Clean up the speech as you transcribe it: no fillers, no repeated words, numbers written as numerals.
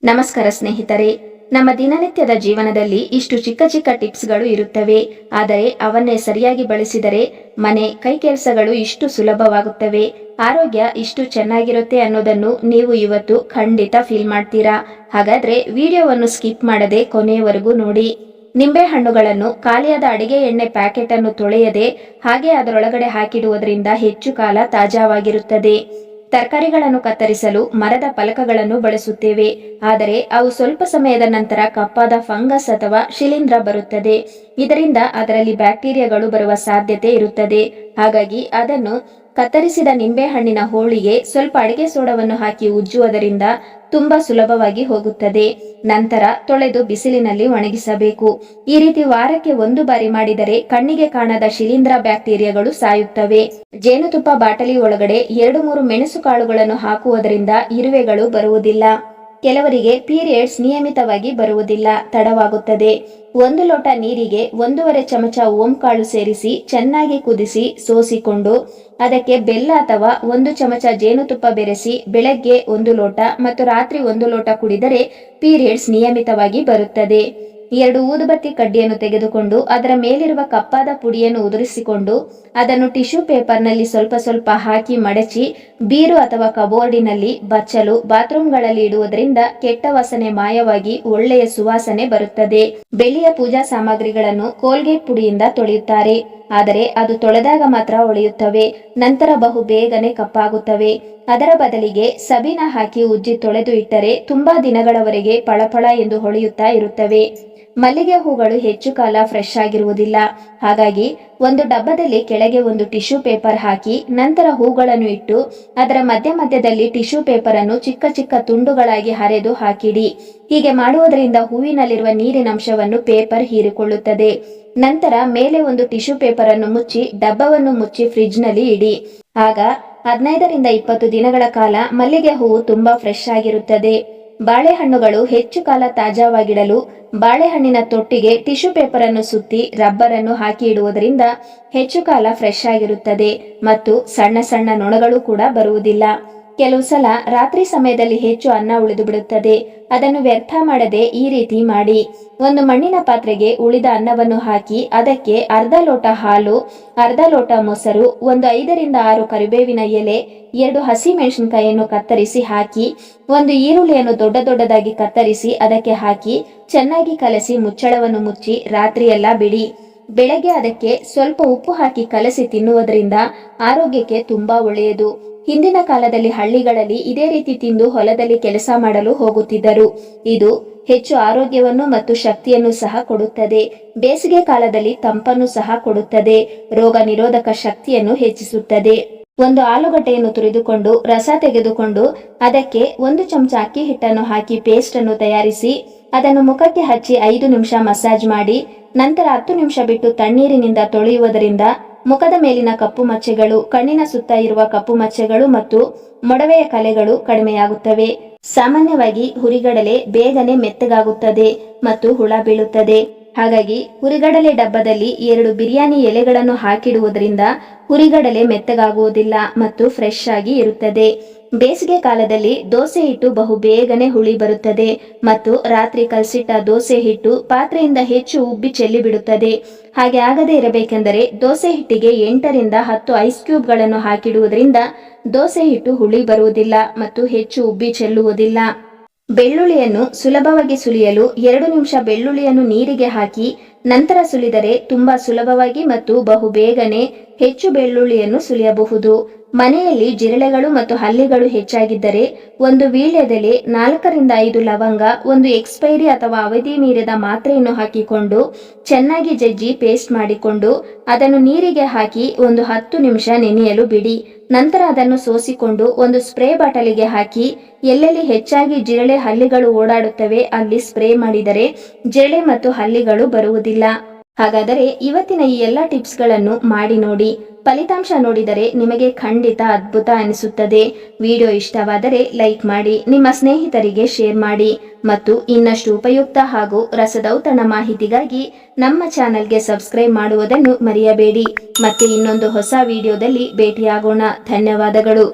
ನಮಸ್ಕಾರ ಸ್ನೇಹಿತರೆ. ನಮ್ಮ ದಿನನಿತ್ಯದ ಜೀವನದಲ್ಲಿ ಇಷ್ಟು ಚಿಕ್ಕ ಚಿಕ್ಕ ಟಿಪ್ಸ್ಗಳು ಇರುತ್ತವೆ. ಆದರೆ ಅವನ್ನೇ ಸರಿಯಾಗಿ ಬಳಸಿದರೆ ಮನೆ ಕೈ ಕೆಲಸಗಳು ಇಷ್ಟು ಸುಲಭವಾಗುತ್ತವೆ, ಆರೋಗ್ಯ ಇಷ್ಟು ಚೆನ್ನಾಗಿರುತ್ತೆ ಅನ್ನೋದನ್ನು ನೀವು ಇವತ್ತು ಖಂಡಿತ ಫೀಲ್ ಮಾಡ್ತೀರಾ. ಹಾಗಾದ್ರೆ ವಿಡಿಯೋವನ್ನು ಸ್ಕಿಪ್ ಮಾಡದೆ ಕೊನೆಯವರೆಗೂ ನೋಡಿ. ನಿಂಬೆ ಹಣ್ಣುಗಳನ್ನು ಖಾಲಿಯಾದ ಅಡಿಗೆ ಎಣ್ಣೆ ಪ್ಯಾಕೆಟ್ ಅನ್ನು ತೊಳೆಯದೆ ಹಾಗೆ ಅದರೊಳಗಡೆ ಹಾಕಿಡುವುದರಿಂದ ಹೆಚ್ಚು ಕಾಲ ತಾಜಾವಾಗಿರುತ್ತದೆ. ತರಕಾರಿಗಳನ್ನು ಕತ್ತರಿಸಲು ಮರದ ಫಲಕಗಳನ್ನು ಬಳಸುತ್ತೇವೆ, ಆದರೆ ಅವು ಸ್ವಲ್ಪ ಸಮಯದ ನಂತರ ಕಪ್ಪಾದ ಫಂಗಸ್ ಅಥವಾ ಶಿಲೀಂಧ್ರ ಬರುತ್ತದೆ. ಇದರಿಂದ ಅದರಲ್ಲಿ ಬ್ಯಾಕ್ಟೀರಿಯಾಗಳು ಬರುವ ಸಾಧ್ಯತೆ ಇರುತ್ತದೆ. ಹಾಗಾಗಿ ಅದನ್ನು ಕತ್ತರಿಸಿದ ನಿಂಬೆಹಣ್ಣಿನ ಹೋಳಿಗೆ ಸ್ವಲ್ಪ ಅಡಿಗೆ ಸೋಡವನ್ನು ಹಾಕಿ ಉಜ್ಜುವುದರಿಂದ ತುಂಬಾ ಸುಲಭವಾಗಿ ಹೋಗುತ್ತದೆ. ನಂತರ ತೊಳೆದು ಬಿಸಿಲಿನಲ್ಲಿ ಒಣಗಿಸಬೇಕು. ಈ ರೀತಿ ವಾರಕ್ಕೆ 1 ಬಾರಿ ಮಾಡಿದರೆ ಕಣ್ಣಿಗೆ ಕಾಣದ ಶಿಲೀಂಧ್ರ ಬ್ಯಾಕ್ಟೀರಿಯಾಗಳು ಸಾಯುತ್ತವೆ. ಜೇನುತುಪ್ಪ ಬಾಟಲಿ ಒಳಗಡೆ 2-3 ಮೆಣಸು ಕಾಳುಗಳನ್ನು ಹಾಕುವುದರಿಂದ ಇರುವೆಗಳು ಬರುವುದಿಲ್ಲ. ಕೆಲವರಿಗೆ ಪೀರಿಯಡ್ಸ್ ನಿಯಮಿತವಾಗಿ ಬರುವುದಿಲ್ಲ, ತಡವಾಗುತ್ತದೆ. 1 ಲೋಟ ನೀರಿಗೆ 1.5 ಚಮಚ ಓಂ ಕಾಳು ಸೇರಿಸಿ ಚೆನ್ನಾಗಿ ಕುದಿಸಿ ಸೋಸಿಕೊಂಡು ಅದಕ್ಕೆ ಬೆಲ್ಲ ಅಥವಾ 1 ಚಮಚ ಜೇನುತುಪ್ಪ ಬೆರೆಸಿ ಬೆಳಗ್ಗೆ 1 ಲೋಟ ಮತ್ತು ರಾತ್ರಿ 1 ಲೋಟ ಕುಡಿದರೆ ಪೀರಿಯಡ್ಸ್ ನಿಯಮಿತವಾಗಿ ಬರುತ್ತದೆ. 2 ಊದುಬತ್ತಿ ಕಡ್ಡಿಯನ್ನು ತೆಗೆದುಕೊಂಡು ಅದರ ಮೇಲಿರುವ ಕಪ್ಪಾದ ಪುಡಿಯನ್ನು ಉದುರಿಸಿಕೊಂಡು ಅದನ್ನು ಟಿಶ್ಯೂ ಪೇಪರ್ನಲ್ಲಿ ಸ್ವಲ್ಪ ಸ್ವಲ್ಪ ಹಾಕಿ ಮಡಚಿ ಬೀರು ಅಥವಾ ಕಬೋರ್ಡಿನಲ್ಲಿ ಬಚ್ಚಲು ಬಾತ್ರೂಮ್ಗಳಲ್ಲಿ ಇಡುವುದರಿಂದ ಕೆಟ್ಟ ವಾಸನೆ ಮಾಯವಾಗಿ ಒಳ್ಳೆಯ ಸುವಾಸನೆ ಬರುತ್ತದೆ. ಬೆಳ್ಳಿಯ ಪೂಜಾ ಸಾಮಗ್ರಿಗಳನ್ನು ಕೋಲ್ಗೇಟ್ ಪುಡಿಯಿಂದ ತೊಳೆಯುತ್ತಾರೆ, ಆದರೆ ಅದು ತೊಳೆದಾಗ ಮಾತ್ರ ಹೊಳೆಯುತ್ತವೆ, ನಂತರ ಬಹು ಬೇಗನೆ ಕಪ್ಪಾಗುತ್ತವೆ. ಅದರ ಬದಲಿಗೆ ಸಬೀನ ಹಾಕಿ ಉಜ್ಜಿ ತೊಳೆದು ಇಟ್ಟರೆ ತುಂಬಾ ದಿನಗಳವರೆಗೆ ಪಳಪಳ ಎಂದು ಹೊಳೆಯುತ್ತಾ ಇರುತ್ತವೆ. ಮಲ್ಲಿಗೆ ಹೂಗಳು ಹೆಚ್ಚು ಕಾಲ ಫ್ರೆಶ್ ಆಗಿರುವುದಿಲ್ಲ. ಹಾಗಾಗಿ ಒಂದು ಡಬ್ಬದಲ್ಲಿ ಕೆಳಗೆ ಒಂದು ಟಿಶ್ಯೂ ಪೇಪರ್ ಹಾಕಿ ನಂತರ ಹೂಗಳನ್ನು ಇಟ್ಟು ಅದರ ಮಧ್ಯದಲ್ಲಿ ಟಿಶ್ಯೂ ಪೇಪರ್ ಅನ್ನು ಚಿಕ್ಕ ಚಿಕ್ಕ ತುಂಡುಗಳಾಗಿ ಹರಿದು ಹಾಕಿಡಿ. ಹೀಗೆ ಮಾಡುವುದರಿಂದ ಹೂವಿನಲ್ಲಿರುವ ನೀರಿನಂಶವನ್ನು ಪೇಪರ್ ಹೀರಿಕೊಳ್ಳುತ್ತದೆ. ನಂತರ ಮೇಲೆ ಒಂದು ಟಿಶ್ಯೂ ಪೇಪರ್ ಅನ್ನು ಮುಚ್ಚಿ ಡಬ್ಬವನ್ನು ಮುಚ್ಚಿ ಫ್ರಿಡ್ಜ್ ನಲ್ಲಿ ಇಡಿ. ಆಗ 15ರಿಂದ 20 ದಿನಗಳ ಕಾಲ ಮಲ್ಲಿಗೆ ಹೂವು ತುಂಬಾ ಫ್ರೆಶ್ ಆಗಿರುತ್ತದೆ. ಬಾಳೆಹಣ್ಣುಗಳು ಹೆಚ್ಚು ಕಾಲ ತಾಜಾವಾಗಿಡಲು ಬಾಳೆಹಣ್ಣಿನ ತೊಟ್ಟಿಗೆ ಟಿಶ್ಯೂ ಪೇಪರ್ ಅನ್ನು ಸುತ್ತಿ ರಬ್ಬರ್ ಅನ್ನು ಹಾಕಿ ಇಡುವುದರಿಂದ ಹೆಚ್ಚು ಕಾಲ ಫ್ರೆಶ್ ಆಗಿರುತ್ತದೆ ಮತ್ತು ಸಣ್ಣ ಸಣ್ಣ ನೊಣಗಳು ಕೂಡ ಬರುವುದಿಲ್ಲ. ಕೆಲವು ಸಲ ರಾತ್ರಿ ಸಮಯದಲ್ಲಿ ಹೆಚ್ಚು ಅನ್ನ ಉಳಿದು ಬಿಡುತ್ತದೆ. ಅದನ್ನು ವ್ಯರ್ಥ ಮಾಡದೆ ಈ ರೀತಿ ಮಾಡಿ. ಒಂದು ಮಣ್ಣಿನ ಪಾತ್ರೆಗೆ ಉಳಿದ ಅನ್ನವನ್ನು ಹಾಕಿ ಅದಕ್ಕೆ ಅರ್ಧ ಲೋಟ ಹಾಲು, ಅರ್ಧ ಲೋಟ ಮೊಸರು, ಒಂದು 5ರಿಂದ 6 ಕರಿಬೇವಿನ ಎಲೆ, 2 ಹಸಿ ಮೆಣಸಿನಕಾಯಿಯನ್ನು ಕತ್ತರಿಸಿ ಹಾಕಿ, ಒಂದು ಈರುಳ್ಳಿಯನ್ನು ದೊಡ್ಡದಾಗಿ ಕತ್ತರಿಸಿ ಅದಕ್ಕೆ ಹಾಕಿ ಚೆನ್ನಾಗಿ ಕಲಸಿ ಮುಚ್ಚಳವನ್ನು ಮುಚ್ಚಿ ರಾತ್ರಿಯೆಲ್ಲ ಬಿಡಿ. ಬೆಳಗ್ಗೆ ಅದಕ್ಕೆ ಸ್ವಲ್ಪ ಉಪ್ಪು ಹಾಕಿ ಕಲಸಿ ತಿನ್ನುವುದರಿಂದ ಆರೋಗ್ಯಕ್ಕೆ ತುಂಬಾ ಒಳ್ಳೆಯದು. ಹಿಂದಿನ ಕಾಲದಲ್ಲಿ ಹಳ್ಳಿಗಳಲ್ಲಿ ಇದೇ ರೀತಿ ತಿಂದು ಹೊಲದಲ್ಲಿ ಕೆಲಸ ಮಾಡಲು ಹೋಗುತ್ತಿದ್ದರು. ಇದು ಹೆಚ್ಚು ಆರೋಗ್ಯವನ್ನು ಮತ್ತು ಶಕ್ತಿಯನ್ನು ಸಹ ಕೊಡುತ್ತದೆ. ಬೇಸಿಗೆ ಕಾಲದಲ್ಲಿ ತಂಪನ್ನು ಸಹ ಕೊಡುತ್ತದೆ. ರೋಗ ನಿರೋಧಕ ಶಕ್ತಿಯನ್ನು ಹೆಚ್ಚಿಸುತ್ತದೆ. ಒಂದು ಆಲೂಗಡ್ಡೆಯನ್ನು ತುರಿದುಕೊಂಡು ರಸ ತೆಗೆದುಕೊಂಡು ಅದಕ್ಕೆ 1 ಚಮಚ ಅಕ್ಕಿ ಹಿಟ್ಟನ್ನು ಹಾಕಿ ಪೇಸ್ಟ್ ಅನ್ನು ತಯಾರಿಸಿ ಅದನ್ನು ಮುಖಕ್ಕೆ ಹಚ್ಚಿ 5 ನಿಮಿಷ ಮಸಾಜ್ ಮಾಡಿ ನಂತರ 10 ನಿಮಿಷ ಬಿಟ್ಟು ತಣ್ಣೀರಿನಿಂದ ತೊಳೆಯುವುದರಿಂದ ಮುಖದ ಮೇಲಿನ ಕಪ್ಪು ಮಚ್ಚೆಗಳು, ಕಣ್ಣಿನ ಸುತ್ತ ಇರುವ ಕಪ್ಪು ಮಚ್ಚೆಗಳು ಮತ್ತು ಮೊಡವೆಯ ಕಲೆಗಳು ಕಡಿಮೆಯಾಗುತ್ತವೆ. ಸಾಮಾನ್ಯವಾಗಿ ಹುರಿಗಡಲೆ ಬೇಗನೆ ಮೆತ್ತಗಾಗುತ್ತದೆ ಮತ್ತು ಹುಳ ಬೀಳುತ್ತದೆ. ಹಾಗಾಗಿ ಹುರಿಗಡಲೆ ಡಬ್ಬದಲ್ಲಿ 2 ಬಿರಿಯಾನಿ ಎಲೆಗಳನ್ನು ಹಾಕಿಡುವುದರಿಂದ ಹುರಿಗಡಲೆ ಮೆತ್ತಗಾಗುವುದಿಲ್ಲ ಮತ್ತು ಫ್ರೆಶ್ ಆಗಿ ಇರುತ್ತದೆ. ಬೇಸಿಗೆ ಕಾಲದಲ್ಲಿ ದೋಸೆ ಹಿಟ್ಟು ಬಹು ಬೇಗನೆ ಹುಳಿ ಬರುತ್ತದೆ ಮತ್ತು ರಾತ್ರಿ ಕಲಸಿಟ್ಟ ದೋಸೆ ಹಿಟ್ಟು ಪಾತ್ರೆಯಿಂದ ಹೆಚ್ಚು ಉಬ್ಬಿ ಚೆಲ್ಲಿ ಬಿಡುತ್ತದೆ. ಹಾಗೆ ಆಗದೇ ಇರಬೇಕೆಂದರೆ ದೋಸೆ ಹಿಟ್ಟಿಗೆ 8ರಿಂದ 10 ಐಸ್ ಕ್ಯೂಬ್ಗಳನ್ನು ಹಾಕಿಡುವುದರಿಂದ ದೋಸೆ ಹಿಟ್ಟು ಹುಳಿ ಬರುವುದಿಲ್ಲ ಮತ್ತು ಹೆಚ್ಚು ಉಬ್ಬಿ ಚೆಲ್ಲುವುದಿಲ್ಲ. ಬೆಳ್ಳುಳ್ಳಿಯನ್ನು ಸುಲಭವಾಗಿ ಸುಲಿಯಲು 2 ನಿಮಿಷ ಬೆಳ್ಳುಳ್ಳಿಯನ್ನು ನೀರಿಗೆ ಹಾಕಿ ನಂತರ ಸುಲಿದರೆ ತುಂಬಾ ಸುಲಭವಾಗಿ ಮತ್ತು ಬಹು ಬೇಗನೆ ಹೆಚ್ಚು ಬೆಳ್ಳುಳ್ಳಿಯನ್ನು ಸುಲಿಯಬಹುದು. ಮನೆಯಲ್ಲಿ ಜಿರಳೆಗಳು ಮತ್ತು ಹಲ್ಲಿಗಳು ಹೆಚ್ಚಾಗಿದ್ದರೆ ಒಂದು ವೀಳ್ಯದೆಲೆ, 4ರಿಂದ 5 ಲವಂಗ, ಒಂದು ಎಕ್ಸ್ಪೈರಿ ಅಥವಾ ಅವಧಿ ಮೀರಿದ ಮಾತ್ರೆಯನ್ನು ಹಾಕಿಕೊಂಡು ಚೆನ್ನಾಗಿ ಜಜ್ಜಿ ಪೇಸ್ಟ್ ಮಾಡಿಕೊಂಡು ಅದನ್ನು ನೀರಿಗೆ ಹಾಕಿ ಒಂದು 10 ನಿಮಿಷ ನೆನೆಯಲು ಬಿಡಿ. ನಂತರ ಅದನ್ನು ಸೋಸಿಕೊಂಡು ಒಂದು ಸ್ಪ್ರೇ ಬಾಟಲಿಗೆ ಹಾಕಿ ಎಲ್ಲೆಲ್ಲಿ ಹೆಚ್ಚಾಗಿ ಜಿರಳೆ ಹಲ್ಲಿಗಳು ಓಡಾಡುತ್ತವೆ ಅಲ್ಲಿ ಸ್ಪ್ರೇ ಮಾಡಿದರೆ ಜಿರಳೆ ಮತ್ತು ಹಲ್ಲಿಗಳು ಬರುವುದಿಲ್ಲ. ಹಾಗಾದರೆ ಇವತ್ತಿನ ಈ ಎಲ್ಲ ಟಿಪ್ಸ್ಗಳನ್ನು ಮಾಡಿ ನೋಡಿ. ಫಲಿತಾಂಶ ನೋಡಿದರೆ ನಿಮಗೆ ಖಂಡಿತ ಅದ್ಭುತ ಅನಿಸುತ್ತದೆ. ವಿಡಿಯೋ ಇಷ್ಟವಾದರೆ ಲೈಕ್ ಮಾಡಿ, ನಿಮ್ಮ ಸ್ನೇಹಿತರಿಗೆ ಶೇರ್ ಮಾಡಿ ಮತ್ತು ಇನ್ನಷ್ಟು ಉಪಯುಕ್ತ ಹಾಗೂ ರಸದೌತಣ ಮಾಹಿತಿಗಾಗಿ ನಮ್ಮ ಚಾನೆಲ್ಗೆ ಸಬ್ಸ್ಕ್ರೈಬ್ ಮಾಡುವುದನ್ನು ಮರೆಯಬೇಡಿ. ಮತ್ತೆ ಇನ್ನೊಂದು ಹೊಸ ವಿಡಿಯೋದಲ್ಲಿ ಭೇಟಿಯಾಗೋಣ. ಧನ್ಯವಾದಗಳು.